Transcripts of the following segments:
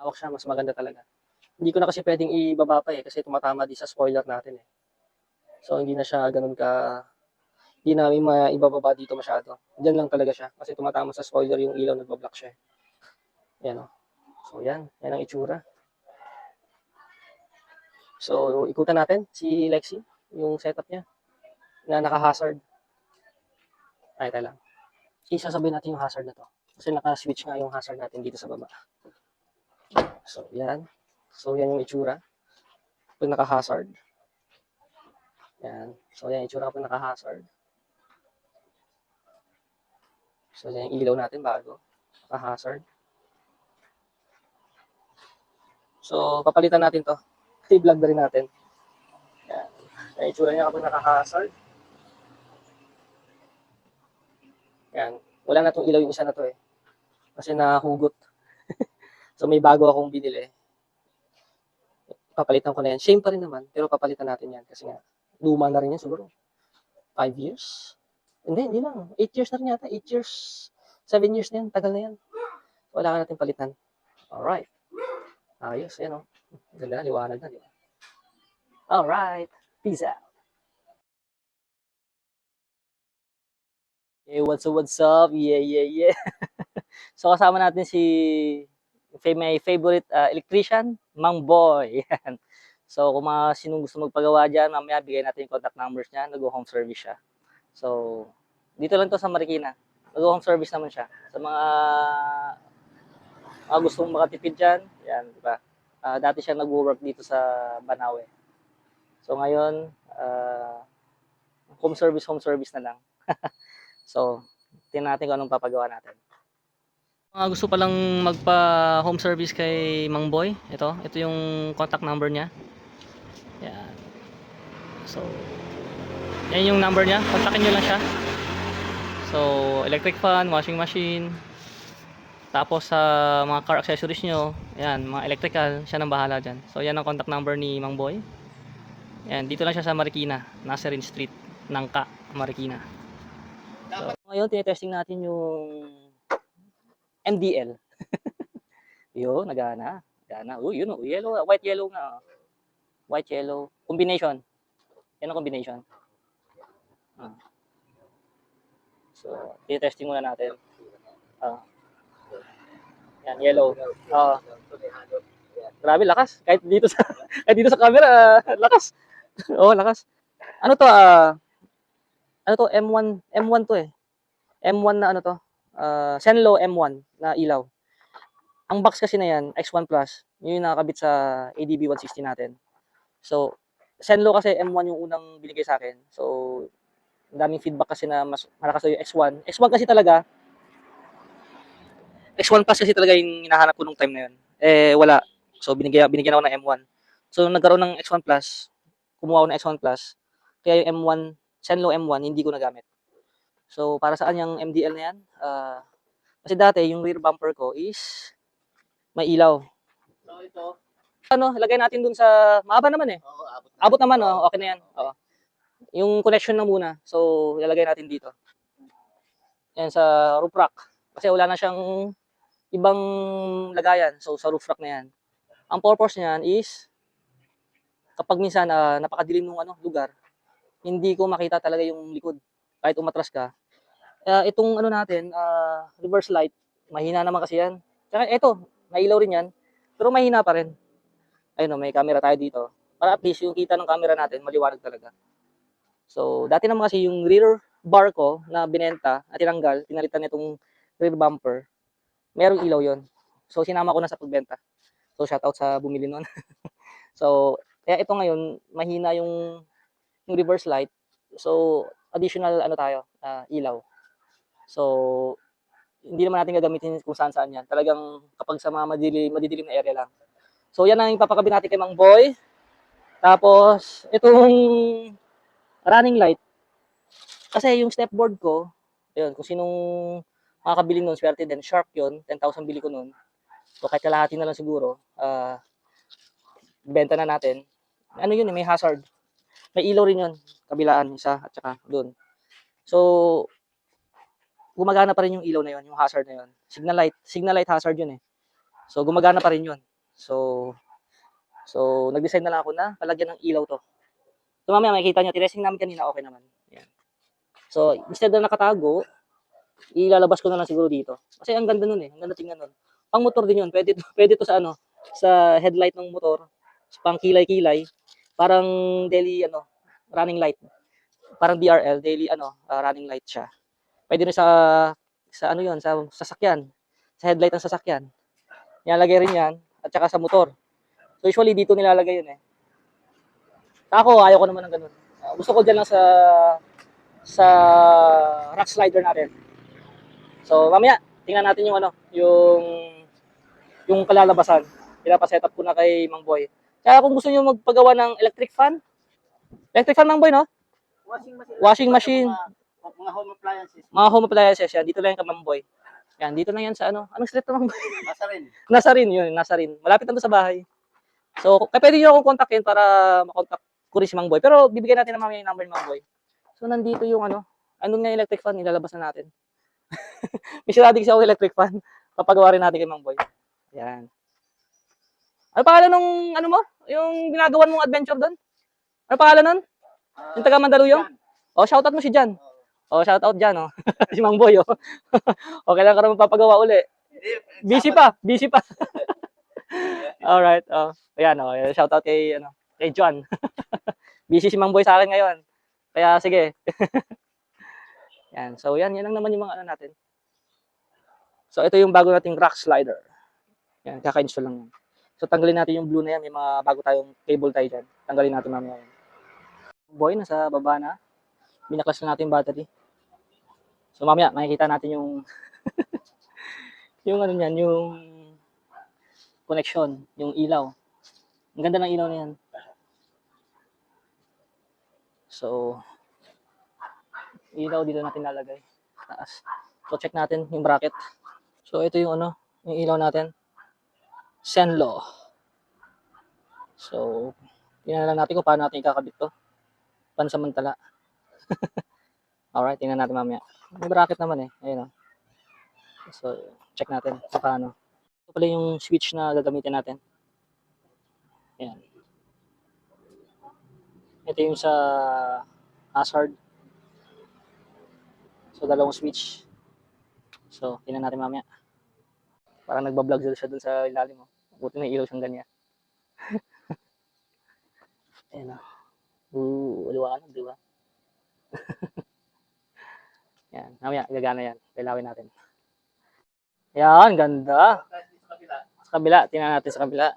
hawak siya, mas maganda talaga. Hindi ko na kasi pwedeng ibaba pa kasi tumatama din sa spoiler natin eh. So hindi na siya ganun ka, hindi namin maibababa dito masyado. Diyan lang talaga siya kasi tumatama sa spoiler yung ilaw, nagbablock siya. Yan o. So yan ang itsura. So ikutan natin si Lexi, yung setup niya na naka-hazard. Ay, tayo lang. Isasabihin natin yung hazard na to. Kasi naka-switch nga yung hazard natin dito sa baba. So yan. So yan yung itsura pag naka-hazard. Yan. So yan yung itsura pag naka-hazard. So yan yung ilaw natin bago. Naka-hazard. So papalitan natin to. I-vlog na rin natin. Yan. Yan yung itsura niya kapag naka-hazard. Yan. Wala na tong ilaw yung isa na to eh. Kasi nahugot. So may bago akong binili. Papalitan ko na yan. Shame pa rin naman. Pero papalitan natin yan. Kasi nga, luma na rin yan siguro. 5 years? Hindi lang. 8 years na rin yata. 8 years. 7 years na yan. Tagal na yan. Wala ka natin palitan. Alright. Ayos. Yan o. Ganda na. Liwanag na. Diba? Alright. Peace out. Hey, what's up? Yeah. So, kasama natin si my favorite electrician, Mang Boy. Yan. So, kung mga sinong gusto magpagawa dyan, mamaya bigay natin yung contact numbers niya. Nag-home service siya. So, dito lang to sa Marikina. Nag-home service naman siya. Sa mga gustong makatipid dyan, yan, di ba? Dati siya nag-work dito sa Banawe. So, ngayon, home service na lang. So, tingnan natin kung anong papagawa natin. Mga gusto palang magpa-home service kay Mang Boy, ito yung contact number niya. Yan. So, yan yung number niya. Kontakin nyo lang siya. So, electric fan, washing machine. Tapos sa mga car accessories nyo, yan, mga electrical, siya nang bahala dyan. So, yan ang contact number ni Mang Boy. Yan, dito lang siya sa Marikina, Nasserin Street, Nangka, Marikina. So, ngayon, tinetesting natin yung MDL. Yun, nagana. Yun o, yellow, white yellow nga. White yellow. Combination. Yan ang combination. So, tinetesting muna natin. Yan, yellow. Grabe, lakas. Kahit dito sa camera, lakas. Lakas. Ano to, M1 to eh. M1 na ano to, Senlo M1 na ilaw. Ang box kasi na yan, X1 Plus, yun yung nakakabit sa ADB 160 natin. So, Senlo kasi M1 yung unang binigay sa akin. So, ang daming feedback kasi na mas malakas yung X1. X1 kasi talaga, X1 Plus kasi talaga yung hinahanap ko nung time na yun. Wala. So, binigyan ako ng M1. So, nagkaroon ng X1 Plus, kumuha ako ng X1 Plus. Kaya yung M1, Senlo M1, hindi ko nagamit. So, para saan yung MDL na yan? Kasi dati, yung rear bumper ko is may ilaw. So, ito. Lagay natin dun sa, mahaba naman eh. Abot naman, okay na yan. Yung connection na muna. So, ilalagay natin dito. Yan, sa roof rack. Kasi wala na siyang ibang lagayan. So, sa roof rack na yan. Ang purpose niyan is, kapag minsan napakadilim ng lugar, hindi ko makita talaga yung likod. Kahit umatras ka. Itong natin, reverse light, mahina naman kasi yan. Tsaka ito, nailaw rin yan, pero mahina pa rin. Ayun may camera tayo dito. Para at least yung kita ng camera natin, maliwanag talaga. So, dati naman kasi yung rear bar ko na binenta, at tinanggal, pinalitan nitong rear bumper, merong ilaw yon. So, sinama ko na sa pagbenta. So, shoutout sa bumili nun. So, kaya ito ngayon, mahina yung reverse light. So, additional ilaw. So, hindi naman natin gagamitin kung saan yan. Talagang kapag sa mga madidilim na area lang. So, yan ang ipapakabit natin kay Mang Boy. Tapos, itong running light. Kasi yung stepboard ko, yun, kung sinong makakabili nun, swerte din, Shark yun, 10,000 bili ko nun. So, kahit kalahati na lang siguro, benta na natin. Ano yun, may hazard. May ilaw rin yun, kabilaan, isa, at saka doon. So, gumagana pa rin yung ilaw na yun, yung hazard na yun. Signal light hazard yun eh. So, gumagana pa rin yun. So, nag-decide na lang ako na palagyan ng ilaw 'to. So, mamaya makikita niyo, tinesting namin kanina, okay naman. Yan. So, instead na nakatago, ilalabas ko na lang siguro dito. Kasi ang ganda nun eh, ang ganda tingnan nun. Pang motor din yun, pwede to, pwede to sa ano, sa headlight ng motor, pang kilay-kilay, parang daily ano, running light. Parang DRL, daily ano, running light siya. Pwede rin sa ano yun, sa sasakyan, sa headlight ng sasakyan. Nilalagay rin yan, at saka sa motor. So usually dito nilalagay yun eh. Ako, ayaw ko naman ng ganun. Gusto ko dyan lang sa rock slider natin. So mamaya, tingnan natin yung ano, yung kalalabasan. Pinapa-set up ko na kay Mang Boy. Kaya kung gusto niyo magpagawa ng electric fan Mang Boy, no? Washing machine. Mga home appliances. Mga home appliances yan. Dito lang yan kay Mang Boy. Yan, dito lang yan sa ano. Anong street na Mang Boy? Nasa rin. Nasa rin. Malapit na to sa bahay. So, pwede niyo akong kontakin para makontak ko rin si Mang Boy. Pero bibigyan natin na mamaya yung number ni Mang Boy. So, nandito yung ano. Andun nga yung electric fan. Nilalabas na natin. May siradi kasi ako electric fan. Papagawa rin natin kay Mang Boy. Yan. Ano pangalan nung ano mo? Yung ginagawan mong adventure doon? Ano pangalan nun? Yung taga Mandaluyong? Oh, shoutout mo si Jan. Oh, shoutout Jan, oh. Si Mang Boy, oh. Okay lang ka naman papagawa uli. Busy pa. Alright, oh. Ayan, oh. Shoutout kay John. Busy si Mang Boy sa akin ngayon. Kaya sige. Yan. So, yan lang naman yung mga ano natin. So, ito yung bago nating rock slider. Yan, kaka-install lang yan. So, tanggalin natin yung blue na yan. May mga bago tayong cable tie dyan. Tanggalin natin mamaya yan. Boy, nasa baba na. Binaklas na natin yung battery. So, mamaya, makikita natin yung yung ano yan, yung connection, yung ilaw. Ang ganda ng ilaw na yan. So, ilaw dito natin lalagay. Taas. So, check natin yung bracket. So, ito yung ano, yung ilaw natin. Senlo. So, tingnan lang natin kung paano natin ikakabit to. Pansamantala. Alright, tingnan natin mamaya. May bracket naman eh. Ayun o. So, check natin kung paano. Ito pala yung switch na gagamitin natin. Ayan. Ito yung sa hazard. So, dalawang switch. So, tingnan natin mamaya. Parang nagbablog siya dun sa ilalim mo. Buti na ilaw siyang ganyan. Ayan o. Liwanag, di ba? Yan. Mamaya, gagana yan. Kailawin natin. Yan, ganda. Sa kabila. Tingnan natin sa kabila.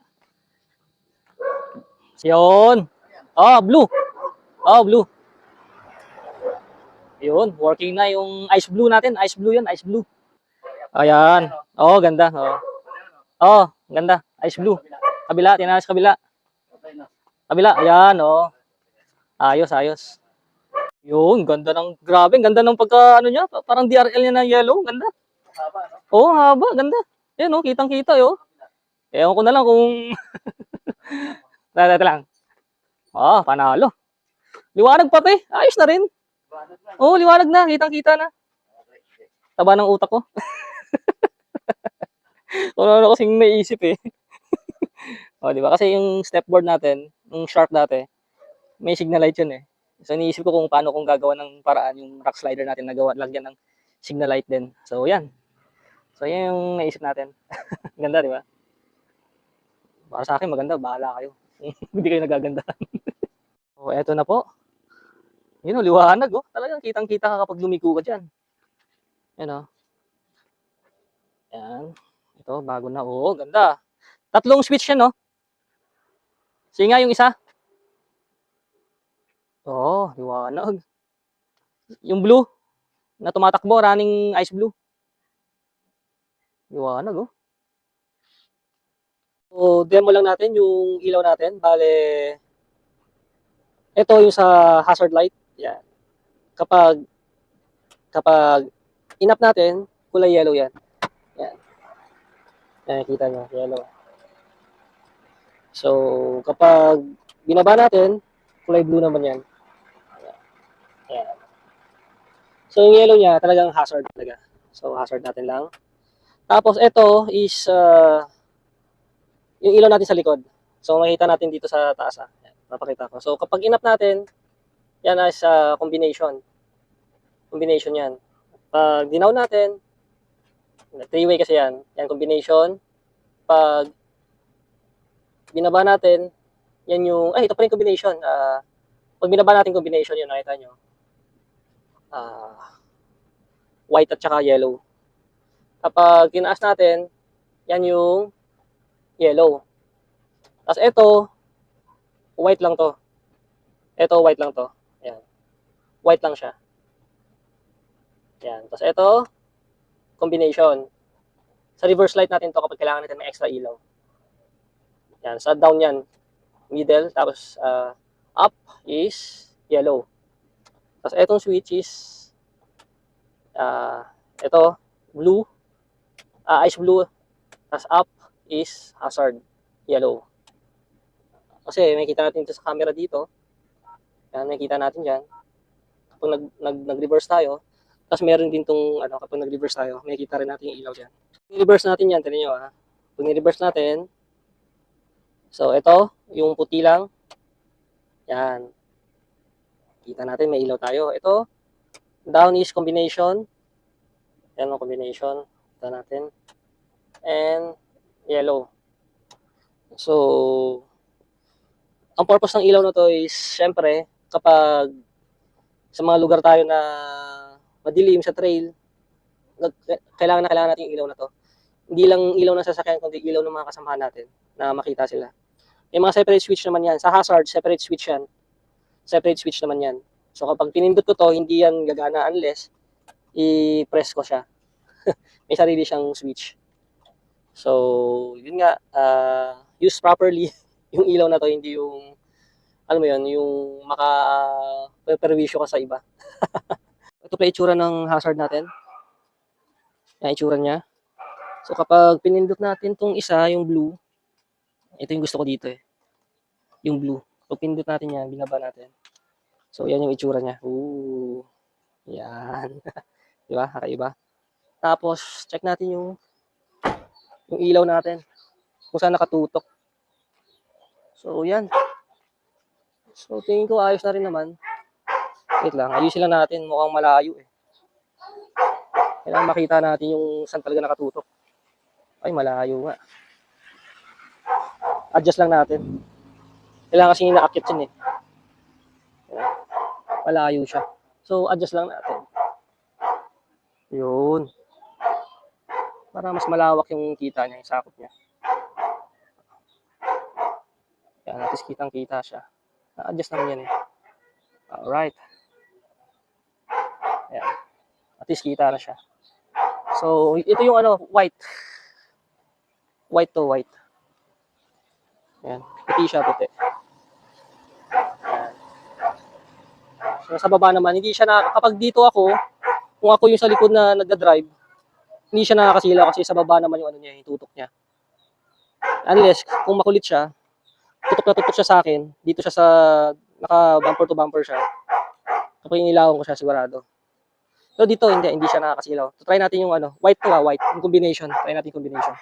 Yun. Oh, blue. Oh, blue. Yun, working na yung ice blue natin. Ice blue yun, ice blue. Ayan. Oh, ganda. Oh, ganda. Ice blue. Kabila, tingnan natin sa kabila. Kabila, ayan, oh. Ayos. Yun, ganda ng, grabe, ganda ng pagka, ano niya, parang DRL niya na yellow, ganda. Oh, haba, ganda. Ayan, oh, kitang-kita, oh. Ewan ko na lang kung, Dito lang. Oh, panalo. Liwanag pati, ayos na rin. Oh, liwanag na, kitang-kita na. Taba ng utak ko. Ano kasing naisip eh. Oh, di ba? Kasi yung stepboard natin, yung Shark dati, may signal light yun eh. So, iniisip ko kung paano kung gagawa ng paraan yung rock slider natin na gawa, lagyan ng signal light din. So, yan. So, yan yung naisip natin. Ganda, di ba? Para sa akin, maganda. Bahala kayo. Hindi kayo nagagandahan. So, eto na po. Yun o, liwanag oh. Talagang kitang-kita ka kapag lumiko ka dyan. Yan o. Yan. Ito, bago na. Oo, ganda. Tatlong switch yan, no? Sige nga yung isa. Oo, liwanag. Yung blue na tumatakbo, running ice blue. Liwanag, oh. So, demo lang natin yung ilaw natin. Bale, ito yung sa hazard light. Yan. Kapag inap natin, kulay yellow yan. Yan. Yan, kita nyo, yellow. So, kapag binaba natin, kulay blue naman yan. Yan. So, yung yellow niya, talagang hazard talaga. So, hazard natin lang. Tapos, ito is, yung ilaw natin sa likod. So, makikita natin dito sa taas. Yan, papakita ko. So, kapag inap natin, yan ay sa combination. Combination yan. Pag dinaw natin, three-way kasi yan. Yan, combination. Pag binaba natin, yan yung, ito pa rin combination. Pag binaba natin combination, yun, nakita nyo. White at saka yellow. Kapag tinaas natin, yan yung yellow. Tapos ito, white lang to. Ito, white lang to. Ayan. White lang siya. Ayan. Tapos ito, combination. Sa reverse light natin to kapag kailangan natin ng extra ilaw. Ayan. Sa down yan, middle. Tapos up is yellow. Tapos etong switch is ito, blue. Ice blue. Tapos up is hazard, yellow. Kasi makikita natin ito sa camera dito. Yan, makikita natin dyan. Kapag nag-reverse tayo, tapos meron din itong, kapag nag-reverse tayo, makikita rin natin yung ilaw dyan. I-reverse natin yan, tignan nyo ha. Pag ni-reverse natin, so ito, yung puti lang. Yan. Kita natin, may ilaw tayo. Ito, down is combination. Yan ang combination. Kita natin. And yellow. So, ang purpose ng ilaw na to is, syempre, kapag sa mga lugar tayo na madilim sa trail, kailangan natin yung ilaw na to. Hindi lang ilaw ng sasakyan, kundi ilaw ng mga kasamahan natin na makita sila. May mga separate switch naman yan. Sa hazard, separate switch yan. Separate switch naman yan. So, kapag pinindot ko to, hindi yan gagana unless i-press ko siya. May sarili siyang switch. So, yun nga, use properly yung ilaw na to, hindi yung, alam mo yun, yung maka-perwisyo ka sa iba. Ito pa itsura ng hazard natin. Yan, itsura niya. So, kapag pinindot natin tong isa, yung blue, ito yung gusto ko dito eh. Yung blue. Kapag pinindot natin yan, binaba natin. So, yan yung itsura niya. Ooh. Yan. Diba? Kakaiba. Tapos, check natin yung ilaw natin. Kung saan nakatutok. So, yan. So, tingin ko ayos na rin naman. Wait lang, ayusin lang natin. Mukhang malayo eh. Kailangan makita natin yung saan talaga nakatutok. Ay, malayo nga. Adjust lang natin. Kailangan kasi inaakit yun eh. Malayo siya. So, adjust lang natin. Yun. Para mas malawak yung kita niya, yung sakop niya. Yan, at least kitang-kita siya. Na-adjust naman yan eh. Alright. Ayan. At least kita na siya. So, ito yung white. White to white. Ayan. Puti siya, puti. Ayan. So, sa baba naman, hindi siya kapag dito ako, kung ako yung sa likod na nagda-drive, hindi siya nakakasilaw kasi sa baba naman yung niya, yung tutok niya. Unless, kung makulit siya, tutok na tutok siya sa akin, dito siya sa, naka-bumper to bumper siya. Kapag inilawan ko siya, sigurado. Pero dito, hindi siya nakakasilaw. So, try natin yung white to white, yung combination. Try natin yung combination.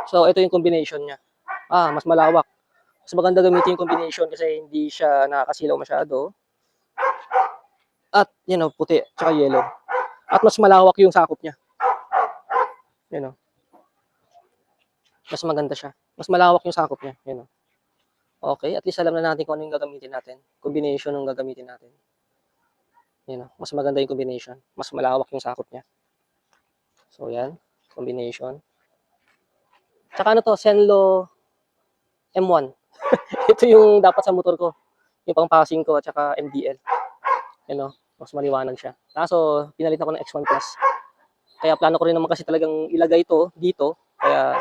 So, ito yung combination niya. Mas malawak. Mas maganda gamitin yung combination kasi hindi siya nakakasilaw masyado. At, puti, tsaka yellow. At mas malawak yung sakop niya. Mas maganda siya. Mas malawak yung sakop niya. Okay, at least alam na natin kung ano yung gagamitin natin. Combination ng gagamitin natin. Mas maganda yung combination. Mas malawak yung sakop niya. So, yan. Combination. Tsaka Senlo M1. Ito yung dapat sa motor ko. Yung pang-passing ko at saka MDL. Mas maliwanag siya. Kaso, pinalitan ko ng X1 Plus. Kaya plano ko rin naman kasi talagang ilagay ito dito. Kaya,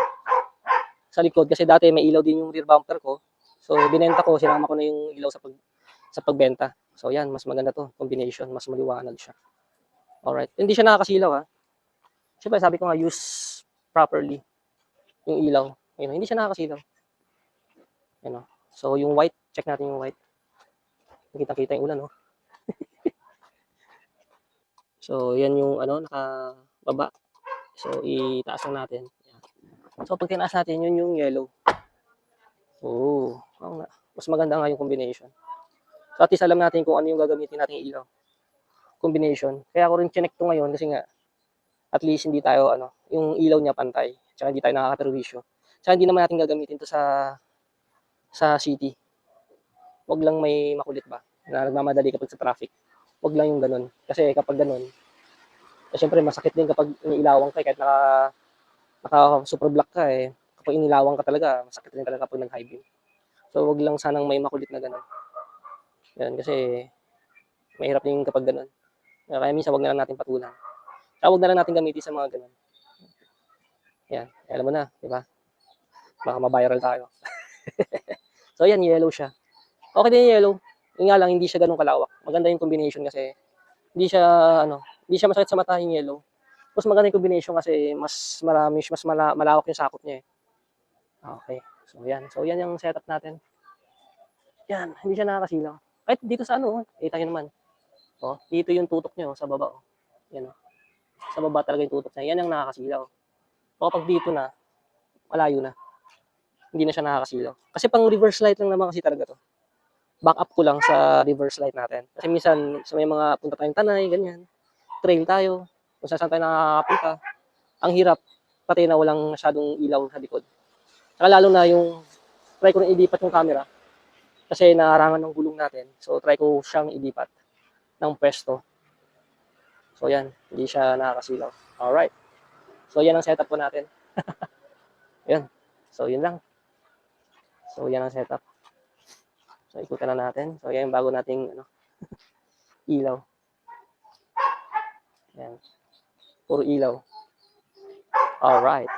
sa likod. Kasi dati may ilaw din yung rear bumper ko. So, binenta ko. Sinama ko na yung ilaw sa pagbenta. So, yan. Mas maganda to. Combination. Mas maliwanag siya. Alright. Hindi siya nakakasilaw ha. Siyempre, sabi ko nga, use properly yung ilaw. Hindi siya nakakasilaw. So, yung white. Check natin yung white. Nakita-kita yung ulan, no? So, yan yung nakababa. So, itaas lang natin. Yan. So, pag tinaas natin, yun yung yellow. Oo, oo nga. Mas maganda nga yung combination. So at least alam natin kung ano yung gagamitin nating ilaw. Combination. Kaya ako rin chinek 'to ngayon kasi nga at least hindi tayo ano, yung ilaw niya pantay, tsaka hindi tayo nakakaperwisyo. Tsaka hindi naman natin gagamitin 'to sa city. Wag lang may makulit ba, na nagmamadali kapag sa traffic. Wag lang yung gano'n. Kasi kapag gano'n, siyempre masakit din kapag iniilawan ka, kahit naka super block ka, eh, kapag inilawan ka talaga masakit din talaga kapag nag-high beam. So wag lang sanang may makulit na gano'n. 'Yan, kasi mahirap din kapag gano'n. Kaya minsan wag na lang natin patulan. Tsaka wag na lang natin gamitin sa mga gano'n. 'Yan, alam mo na, 'di ba? Baka ma-viral tayo. So ayan, yellow siya. Okay din yung yellow, yun nga lang hindi siya gano'n kalawak. Maganda yung combination kasi hindi siya ano, hindi siya masakit sa mata yung yellow. Mas maganda yung combination kasi malawak yung sakop niya, eh. Okay, so yan. So yan yung setup natin. Yan, hindi siya nakakasilaw. Kahit dito sa ano, kita niyo naman. Oh, dito yung tutok niya, oh, sa baba, oh. Yan, oh. Sa baba talaga yung tutok niya. Yan ang nakakasilaw. O kapag dito na, malayo na. Hindi na siya nakakasilaw. Kasi pang reverse light lang naman kasi talaga to. Back up ko lang sa reverse light natin. Kasi minsan, sa may mga punta tayong Tanay, ganyan. Trail tayo. Kung saan tayo nakakapunta. Ang hirap, pati na walang masyadong ilaw sa likod. Saka lalo na yung, try ko rin ilipat yung camera. Kasi naarangan ng gulong natin. So, try ko siyang ilipat ng pwesto. So, yan. Hindi siya nakakasilaw. Alright. So, yan ang setup po natin. Yan. So, yun lang. So, yan ang setup. So, ikutan na natin. So, yan yung bago nating ilaw. Yan. Puro ilaw. Alright.